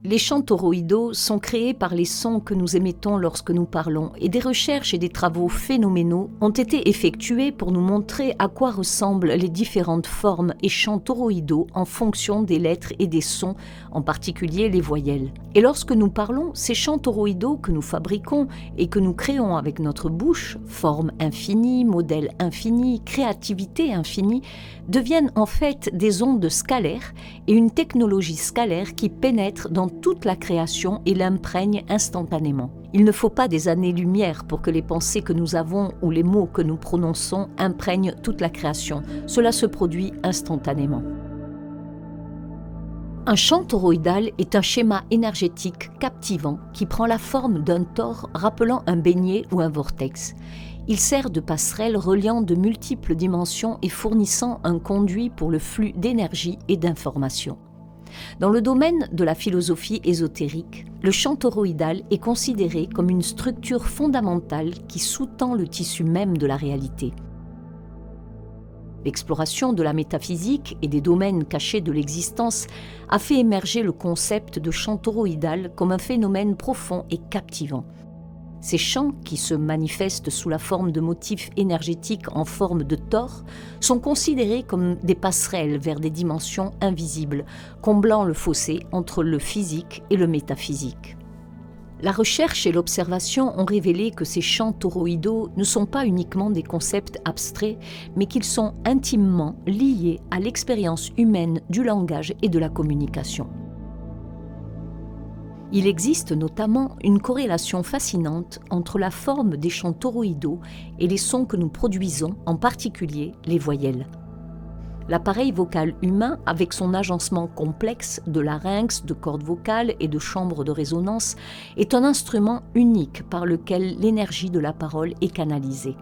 Les champs toroïdaux sont créés par les sons que nous émettons lorsque nous parlons et des recherches et des travaux phénoménaux ont été effectués pour nous montrer à quoi ressemblent les différentes formes et champs toroïdaux en fonction des lettres et des sons, en particulier les voyelles. Et lorsque nous parlons, ces champs toroïdaux que nous fabriquons et que nous créons avec notre bouche, forme infinie, modèle infini, créativité infinie, deviennent en fait des ondes scalaires et une technologie scalaire qui pénètre dans toute la création et l'imprègne instantanément. Il ne faut pas des années-lumière pour que les pensées que nous avons ou les mots que nous prononçons imprègnent toute la création. Cela se produit instantanément. Un champ toroïdal est un schéma énergétique captivant qui prend la forme d'un tore rappelant un beignet ou un vortex. Il sert de passerelle reliant de multiples dimensions et fournissant un conduit pour le flux d'énergie et d'informations. Dans le domaine de la philosophie ésotérique, le champ toroïdal est considéré comme une structure fondamentale qui sous-tend le tissu même de la réalité. L'exploration de la métaphysique et des domaines cachés de l'existence a fait émerger le concept de champ toroïdal comme un phénomène profond et captivant. Ces champs, qui se manifestent sous la forme de motifs énergétiques en forme de tore, sont considérés comme des passerelles vers des dimensions invisibles, comblant le fossé entre le physique et le métaphysique. La recherche et l'observation ont révélé que ces champs toroïdaux ne sont pas uniquement des concepts abstraits, mais qu'ils sont intimement liés à l'expérience humaine du langage et de la communication. Il existe notamment une corrélation fascinante entre la forme des champs toroïdaux et les sons que nous produisons, en particulier les voyelles. L'appareil vocal humain, avec son agencement complexe de larynx, de cordes vocales et de chambres de résonance, est un instrument unique par lequel l'énergie de la parole est canalisée.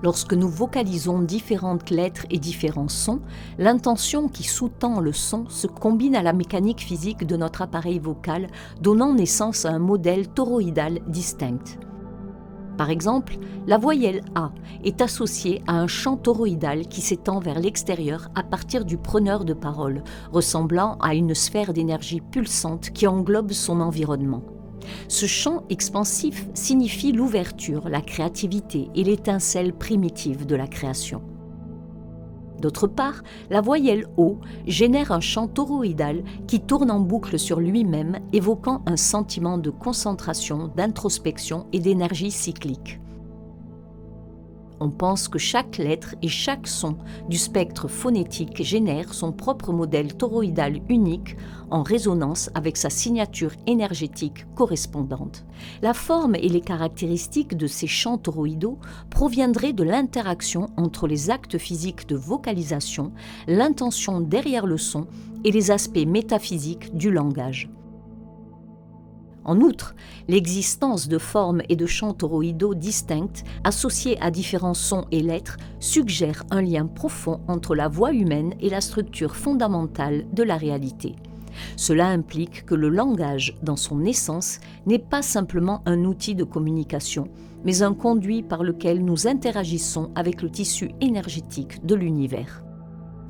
Lorsque nous vocalisons différentes lettres et différents sons, l'intention qui sous-tend le son se combine à la mécanique physique de notre appareil vocal, donnant naissance à un modèle toroïdal distinct. Par exemple, la voyelle A est associée à un champ toroïdal qui s'étend vers l'extérieur à partir du preneur de parole, ressemblant à une sphère d'énergie pulsante qui englobe son environnement. Ce champ expansif signifie l'ouverture, la créativité et l'étincelle primitive de la création. D'autre part, la voyelle O génère un champ toroïdal qui tourne en boucle sur lui-même, évoquant un sentiment de concentration, d'introspection et d'énergie cyclique. On pense que chaque lettre et chaque son du spectre phonétique génère son propre modèle toroïdal unique en résonance avec sa signature énergétique correspondante. La forme et les caractéristiques de ces champs toroïdaux proviendraient de l'interaction entre les actes physiques de vocalisation, l'intention derrière le son et les aspects métaphysiques du langage. En outre, l'existence de formes et de champs toroïdaux distincts, associés à différents sons et lettres, suggère un lien profond entre la voix humaine et la structure fondamentale de la réalité. Cela implique que le langage, dans son essence, n'est pas simplement un outil de communication, mais un conduit par lequel nous interagissons avec le tissu énergétique de l'univers.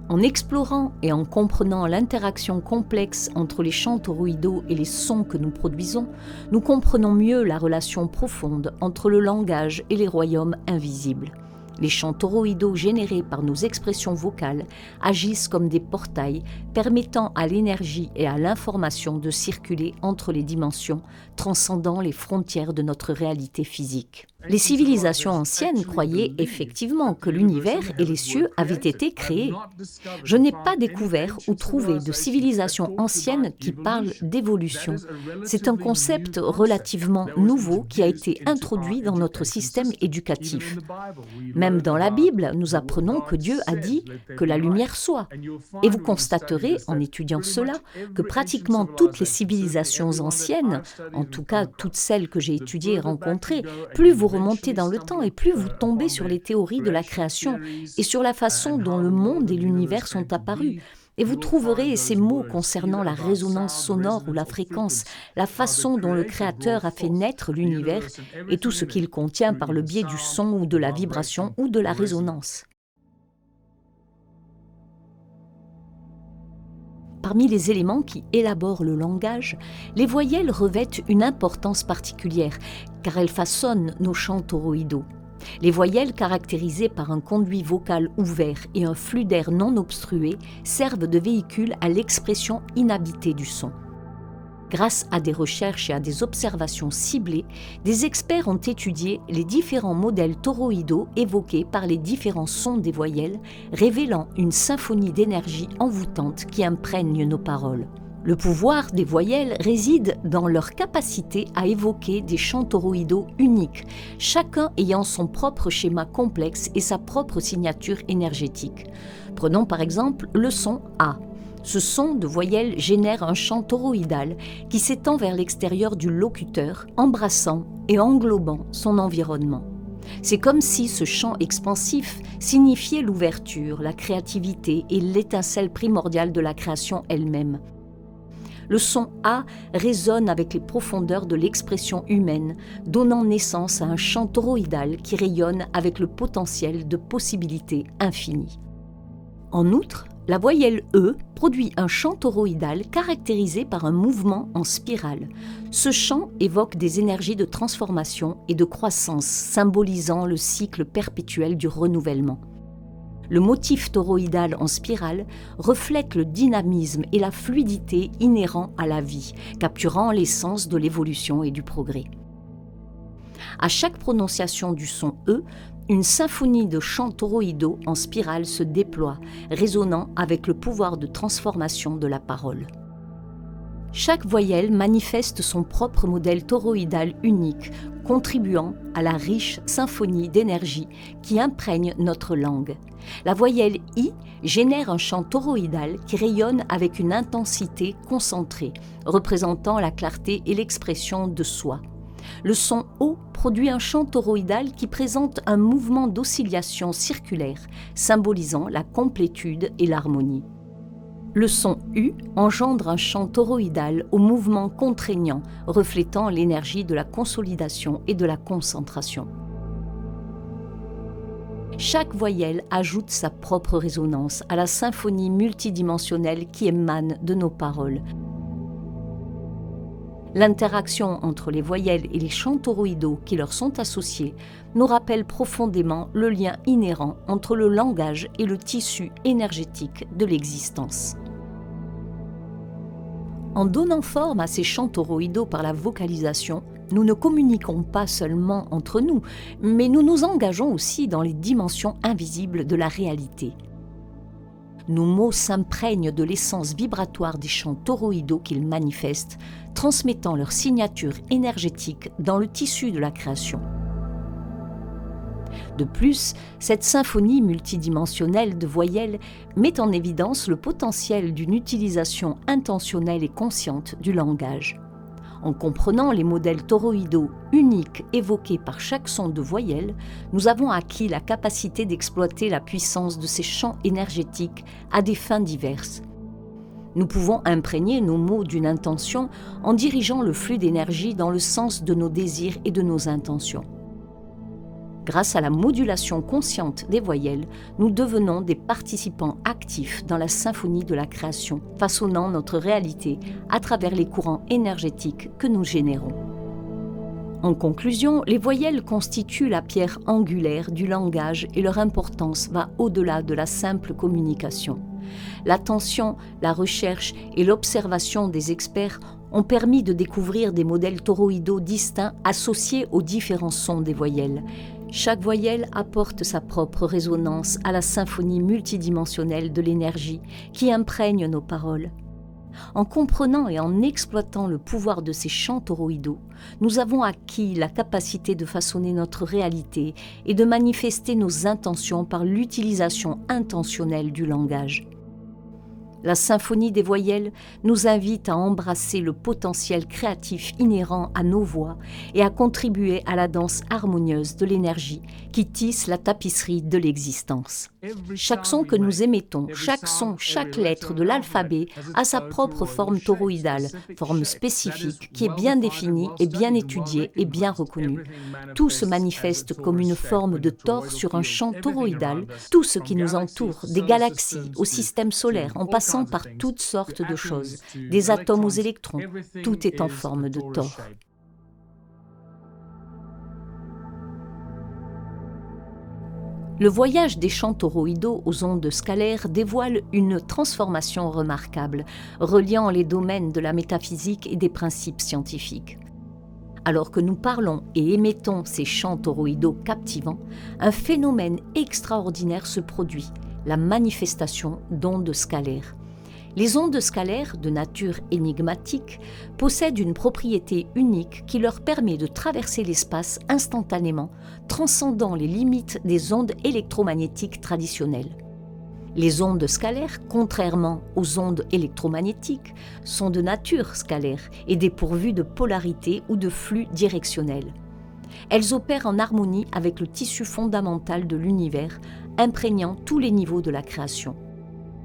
En explorant et en comprenant l'interaction complexe entre les champs toroïdaux et les sons que nous produisons, nous comprenons mieux la relation profonde entre le langage et les royaumes invisibles. Les champs toroïdaux générés par nos expressions vocales agissent comme des portails permettant à l'énergie et à l'information de circuler entre les dimensions, transcendant les frontières de notre réalité physique. Les civilisations anciennes croyaient effectivement que l'univers et les cieux avaient été créés. Je n'ai pas découvert ou trouvé de civilisation ancienne qui parle d'évolution. C'est un concept relativement nouveau qui a été introduit dans notre système éducatif. Même dans la Bible, nous apprenons que Dieu a dit que la lumière soit. Et vous constaterez, en étudiant cela, que pratiquement toutes les civilisations anciennes, en tout cas toutes celles que j'ai étudiées et rencontrées, plus vous remontez dans le temps et plus vous tombez sur les théories de la création et sur la façon dont le monde et l'univers sont apparus. Et vous trouverez ces mots concernant la résonance sonore ou la fréquence, la façon dont le Créateur a fait naître l'univers et tout ce qu'il contient par le biais du son ou de la vibration ou de la résonance. Parmi les éléments qui élaborent le langage, les voyelles revêtent une importance particulière, car elles façonnent nos chants toroïdaux. Les voyelles, caractérisées par un conduit vocal ouvert et un flux d'air non obstrué, servent de véhicule à l'expression inhabitée du son. Grâce à des recherches et à des observations ciblées, des experts ont étudié les différents modèles toroïdaux évoqués par les différents sons des voyelles, révélant une symphonie d'énergie envoûtante qui imprègne nos paroles. Le pouvoir des voyelles réside dans leur capacité à évoquer des chants toroïdaux uniques, chacun ayant son propre schéma complexe et sa propre signature énergétique. Prenons par exemple le son A. Ce son de voyelle génère un chant toroïdal qui s'étend vers l'extérieur du locuteur, embrassant et englobant son environnement. C'est comme si ce chant expansif signifiait l'ouverture, la créativité et l'étincelle primordiale de la création elle-même. Le son A résonne avec les profondeurs de l'expression humaine, donnant naissance à un chant toroïdal qui rayonne avec le potentiel de possibilités infinies. En outre, la voyelle E produit un chant toroïdal caractérisé par un mouvement en spirale. Ce chant évoque des énergies de transformation et de croissance, symbolisant le cycle perpétuel du renouvellement. Le motif toroïdal en spirale reflète le dynamisme et la fluidité inhérents à la vie, capturant l'essence de l'évolution et du progrès. À chaque prononciation du son E, une symphonie de chants toroïdaux en spirale se déploie, résonnant avec le pouvoir de transformation de la parole. Chaque voyelle manifeste son propre modèle toroïdal unique, contribuant à la riche symphonie d'énergie qui imprègne notre langue. La voyelle I génère un chant toroïdal qui rayonne avec une intensité concentrée, représentant la clarté et l'expression de soi. Le son O produit un chant toroïdal qui présente un mouvement d'oscillation circulaire, symbolisant la complétude et l'harmonie. Le son U engendre un chant toroïdal au mouvement contraignant, reflétant l'énergie de la consolidation et de la concentration. Chaque voyelle ajoute sa propre résonance à la symphonie multidimensionnelle qui émane de nos paroles. L'interaction entre les voyelles et les chants toroïdaux qui leur sont associés nous rappelle profondément le lien inhérent entre le langage et le tissu énergétique de l'existence. En donnant forme à ces chants toroïdaux par la vocalisation, nous ne communiquons pas seulement entre nous, mais nous nous engageons aussi dans les dimensions invisibles de la réalité. Nos mots s'imprègnent de l'essence vibratoire des chants toroïdaux qu'ils manifestent, transmettant leur signature énergétique dans le tissu de la création. De plus, cette symphonie multidimensionnelle de voyelles met en évidence le potentiel d'une utilisation intentionnelle et consciente du langage. En comprenant les modèles toroïdaux uniques évoqués par chaque son de voyelle, nous avons acquis la capacité d'exploiter la puissance de ces champs énergétiques à des fins diverses. Nous pouvons imprégner nos mots d'une intention en dirigeant le flux d'énergie dans le sens de nos désirs et de nos intentions. Grâce à la modulation consciente des voyelles, nous devenons des participants actifs dans la symphonie de la création, façonnant notre réalité à travers les courants énergétiques que nous générons. En conclusion, les voyelles constituent la pierre angulaire du langage et leur importance va au-delà de la simple communication. L'attention, la recherche et l'observation des experts ont permis de découvrir des modèles toroïdaux distincts associés aux différents sons des voyelles. Chaque voyelle apporte sa propre résonance à la symphonie multidimensionnelle de l'énergie qui imprègne nos paroles. En comprenant et en exploitant le pouvoir de ces chants toroïdaux, nous avons acquis la capacité de façonner notre réalité et de manifester nos intentions par l'utilisation intentionnelle du langage. La symphonie des voyelles nous invite à embrasser le potentiel créatif inhérent à nos voix et à contribuer à la danse harmonieuse de l'énergie qui tisse la tapisserie de l'existence. Chaque son que nous émettons, chaque son, chaque lettre de l'alphabet a sa propre forme toroïdale, forme spécifique qui est bien définie et bien étudiée et bien reconnue. Tout se manifeste comme une forme de tor sur un champ toroïdal. Tout ce qui nous entoure, des galaxies au système solaire en passant passant par toutes sortes de choses, des atomes aux électrons, tout est en forme de tor. Le voyage des champs toroïdaux aux ondes scalaires dévoile une transformation remarquable, reliant les domaines de la métaphysique et des principes scientifiques. Alors que nous parlons et émettons ces champs toroïdaux captivants, un phénomène extraordinaire se produit, la manifestation d'ondes scalaires. Les ondes scalaires, de nature énigmatique, possèdent une propriété unique qui leur permet de traverser l'espace instantanément, transcendant les limites des ondes électromagnétiques traditionnelles. Les ondes scalaires, contrairement aux ondes électromagnétiques, sont de nature scalaire et dépourvues de polarité ou de flux directionnel. Elles opèrent en harmonie avec le tissu fondamental de l'univers, imprégnant tous les niveaux de la création.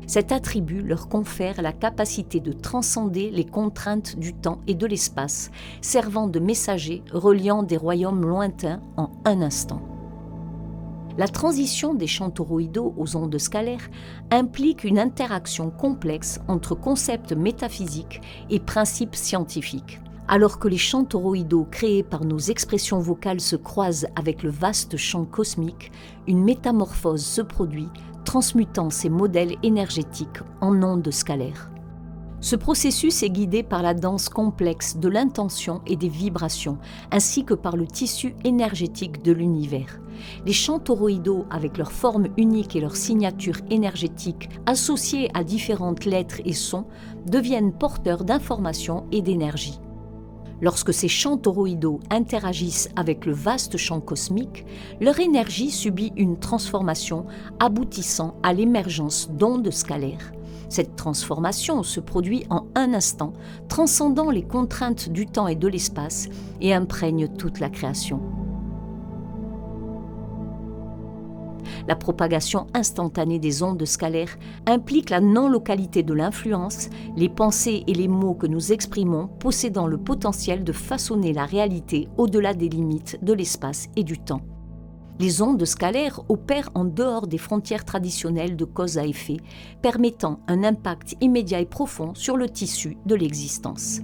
Cet attribut leur confère la capacité de transcender les contraintes du temps et de l'espace, servant de messagers reliant des royaumes lointains en un instant. La transition des champs toroïdaux aux ondes scalaires implique une interaction complexe entre concepts métaphysiques et principes scientifiques. Alors que les champs toroïdaux créés par nos expressions vocales se croisent avec le vaste champ cosmique, une métamorphose se produit, transmutant ces modèles énergétiques en ondes scalaires. Ce processus est guidé par la danse complexe de l'intention et des vibrations, ainsi que par le tissu énergétique de l'univers. Les champs toroïdaux, avec leur forme unique et leur signature énergétique associée à différentes lettres et sons, deviennent porteurs d'informations et d'énergie. Lorsque ces champs toroïdaux interagissent avec le vaste champ cosmique, leur énergie subit une transformation aboutissant à l'émergence d'ondes scalaires. Cette transformation se produit en un instant, transcendant les contraintes du temps et de l'espace et imprègne toute la création. La propagation instantanée des ondes scalaires implique la non-localité de l'influence, les pensées et les mots que nous exprimons possédant le potentiel de façonner la réalité au-delà des limites de l'espace et du temps. Les ondes scalaires opèrent en dehors des frontières traditionnelles de cause à effet, permettant un impact immédiat et profond sur le tissu de l'existence.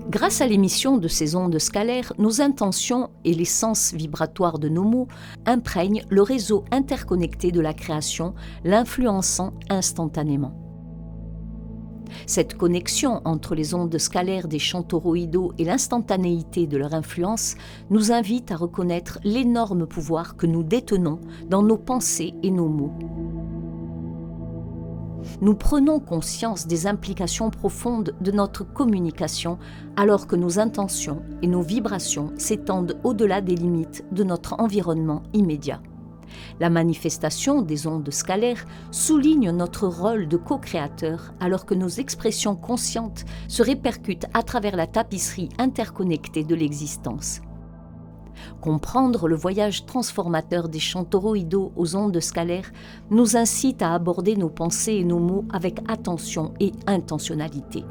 Grâce à l'émission de ces ondes scalaires, nos intentions et les sens vibratoires de nos mots imprègnent le réseau interconnecté de la création, l'influençant instantanément. Cette connexion entre les ondes scalaires des champs toroïdaux et l'instantanéité de leur influence nous invite à reconnaître l'énorme pouvoir que nous détenons dans nos pensées et nos mots. Nous prenons conscience des implications profondes de notre communication alors que nos intentions et nos vibrations s'étendent au-delà des limites de notre environnement immédiat. La manifestation des ondes scalaires souligne notre rôle de co-créateur alors que nos expressions conscientes se répercutent à travers la tapisserie interconnectée de l'existence. Comprendre le voyage transformateur des champs toroïdaux aux ondes scalaires nous incite à aborder nos pensées et nos mots avec attention et intentionnalité.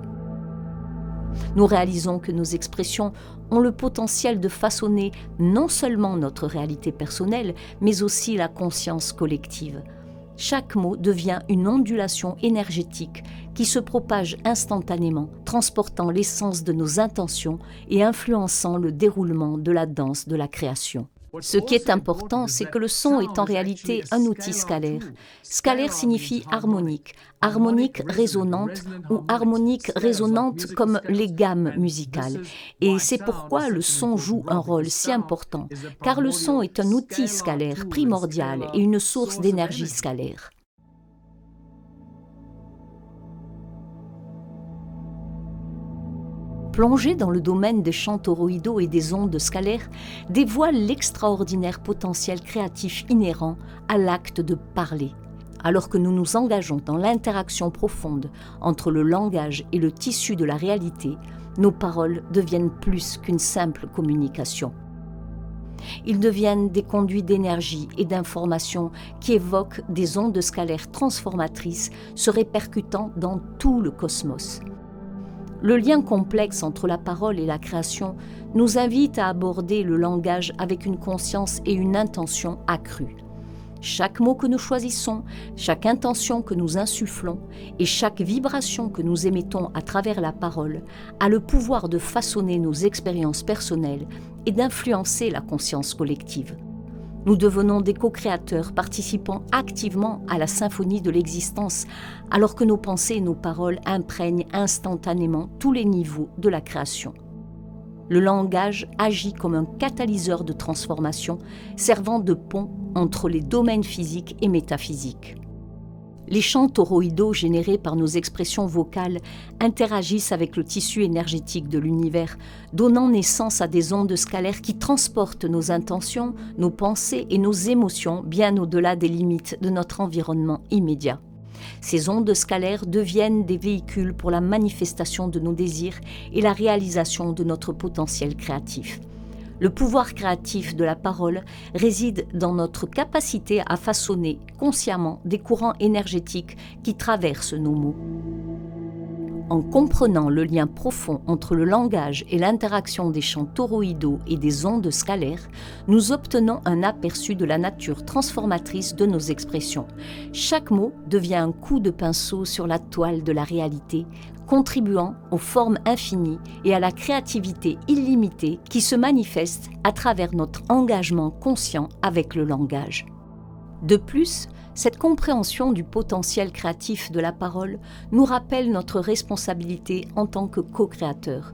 Nous réalisons que nos expressions ont le potentiel de façonner non seulement notre réalité personnelle, mais aussi la conscience collective. Chaque mot devient une ondulation énergétique qui se propage instantanément, transportant l'essence de nos intentions et influençant le déroulement de la danse de la création. Ce qui est important, c'est que le son est en réalité un outil scalaire. Scalaire signifie harmonique, harmonique résonante ou harmonique résonante comme les gammes musicales. Et c'est pourquoi le son joue un rôle si important, car le son est un outil scalaire primordial et une source d'énergie scalaire. Plonger dans le domaine des champs toroïdaux et des ondes scalaires dévoile l'extraordinaire potentiel créatif inhérent à l'acte de parler. Alors que nous nous engageons dans l'interaction profonde entre le langage et le tissu de la réalité, nos paroles deviennent plus qu'une simple communication. Ils deviennent des conduits d'énergie et d'information qui évoquent des ondes scalaires transformatrices se répercutant dans tout le cosmos. Le lien complexe entre la parole et la création nous invite à aborder le langage avec une conscience et une intention accrues. Chaque mot que nous choisissons, chaque intention que nous insufflons et chaque vibration que nous émettons à travers la parole a le pouvoir de façonner nos expériences personnelles et d'influencer la conscience collective. Nous devenons des co-créateurs participant activement à la symphonie de l'existence, alors que nos pensées et nos paroles imprègnent instantanément tous les niveaux de la création. Le langage agit comme un catalyseur de transformation, servant de pont entre les domaines physiques et métaphysiques. Les champs toroïdaux générés par nos expressions vocales interagissent avec le tissu énergétique de l'univers, donnant naissance à des ondes scalaires qui transportent nos intentions, nos pensées et nos émotions bien au-delà des limites de notre environnement immédiat. Ces ondes scalaires deviennent des véhicules pour la manifestation de nos désirs et la réalisation de notre potentiel créatif. Le pouvoir créatif de la parole réside dans notre capacité à façonner consciemment des courants énergétiques qui traversent nos mots. En comprenant le lien profond entre le langage et l'interaction des champs toroïdaux et des ondes scalaires, nous obtenons un aperçu de la nature transformatrice de nos expressions. Chaque mot devient un coup de pinceau sur la toile de la réalité, contribuant aux formes infinies et à la créativité illimitée qui se manifeste à travers notre engagement conscient avec le langage. De plus, cette compréhension du potentiel créatif de la parole nous rappelle notre responsabilité en tant que co-créateurs.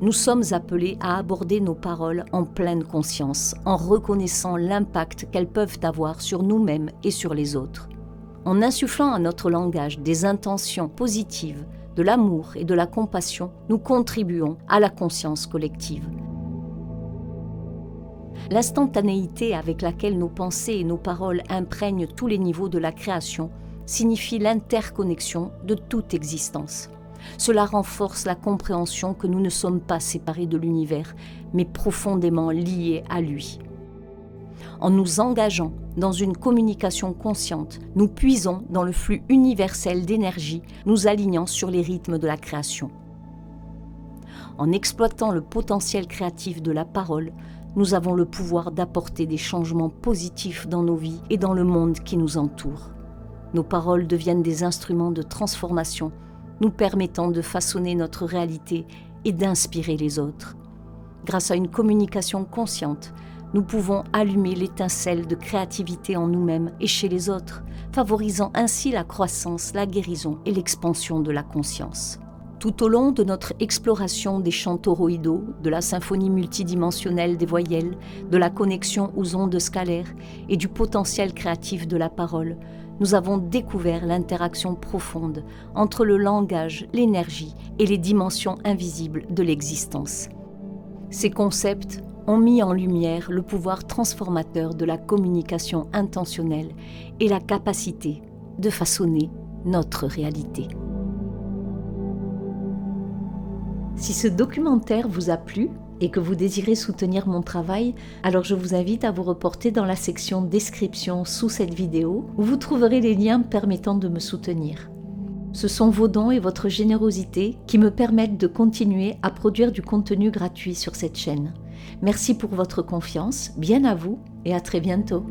Nous sommes appelés à aborder nos paroles en pleine conscience, en reconnaissant l'impact qu'elles peuvent avoir sur nous-mêmes et sur les autres. En insufflant à notre langage des intentions positives, de l'amour et de la compassion, nous contribuons à la conscience collective. L'instantanéité avec laquelle nos pensées et nos paroles imprègnent tous les niveaux de la création signifie l'interconnexion de toute existence. Cela renforce la compréhension que nous ne sommes pas séparés de l'univers, mais profondément liés à lui. En nous engageant dans une communication consciente, nous puisons dans le flux universel d'énergie, nous alignant sur les rythmes de la création. En exploitant le potentiel créatif de la parole, nous avons le pouvoir d'apporter des changements positifs dans nos vies et dans le monde qui nous entoure. Nos paroles deviennent des instruments de transformation, nous permettant de façonner notre réalité et d'inspirer les autres. Grâce à une communication consciente, nous pouvons allumer l'étincelle de créativité en nous-mêmes et chez les autres, favorisant ainsi la croissance, la guérison et l'expansion de la conscience. Tout au long de notre exploration des champs toroïdaux, de la symphonie multidimensionnelle des voyelles, de la connexion aux ondes scalaires et du potentiel créatif de la parole, nous avons découvert l'interaction profonde entre le langage, l'énergie et les dimensions invisibles de l'existence. Ces concepts ont mis en lumière le pouvoir transformateur de la communication intentionnelle et la capacité de façonner notre réalité. Si ce documentaire vous a plu et que vous désirez soutenir mon travail, alors je vous invite à vous reporter dans la section description sous cette vidéo où vous trouverez les liens permettant de me soutenir. Ce sont vos dons et votre générosité qui me permettent de continuer à produire du contenu gratuit sur cette chaîne. Merci pour votre confiance, bien à vous et à très bientôt.